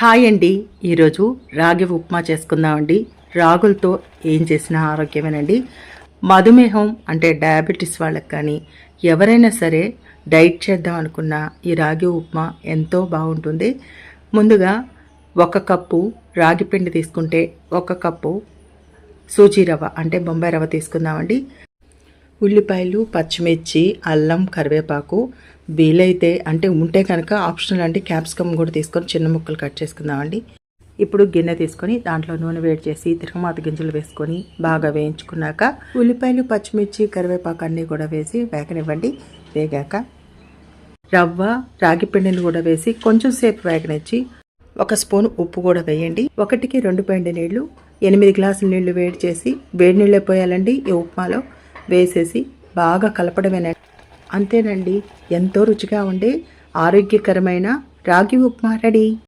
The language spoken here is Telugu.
హాయ్ అండి. ఈరోజు రాగి ఉప్మా చేసుకుందామండి. రాగులతో ఏం చేసినా ఆరోగ్యమేనండి. మధుమేహం అంటే డయాబెటీస్ వాళ్ళకి కానీ ఎవరైనా సరే డైట్ చేద్దాం అనుకున్న ఈ రాగి ఉప్మా ఎంతో బాగుంటుంది. ముందుగా 1 కప్పు రాగి పిండి తీసుకుంటే 1 కప్పు సూజీ రవ్వ అంటే బొంబాయి రవ్వ తీసుకుందామండి. ఉల్లిపాయలు, పచ్చిమిర్చి, అల్లం, కరివేపాకు, వీలైతే అంటే ఉంటే కనుక ఆప్షనల్ అండి క్యాప్సికమ్ కూడా తీసుకొని చిన్న ముక్కలు కట్ చేసుకుందామండి. ఇప్పుడు గిన్నె తీసుకొని దాంట్లో నూనె వేడి చేసి తిరగమాత గింజలు వేసుకొని బాగా వేయించుకున్నాక ఉల్లిపాయలు, పచ్చిమిర్చి, కరివేపాకు అన్నీ కూడా వేసి వేగనివ్వండి. వేగాక రవ్వ, రాగి పిండిని కూడా వేసి కొంచెం సేపు వేగనిచ్చి 1 స్పూన్ ఉప్పు కూడా వేయండి. 1కి 2 పెండి నీళ్లు, 8 గ్లాసుల నీళ్లు వేడి చేసి వేడి నీళ్ళే పోయాలండి. ఈ ఉప్మాలో వేసేసి బాగా కలపడమేనండి. అంతేనండి, ఎంతో రుచిగా ఉండే ఆరోగ్యకరమైన రాగి ఉప్మా రెడీ.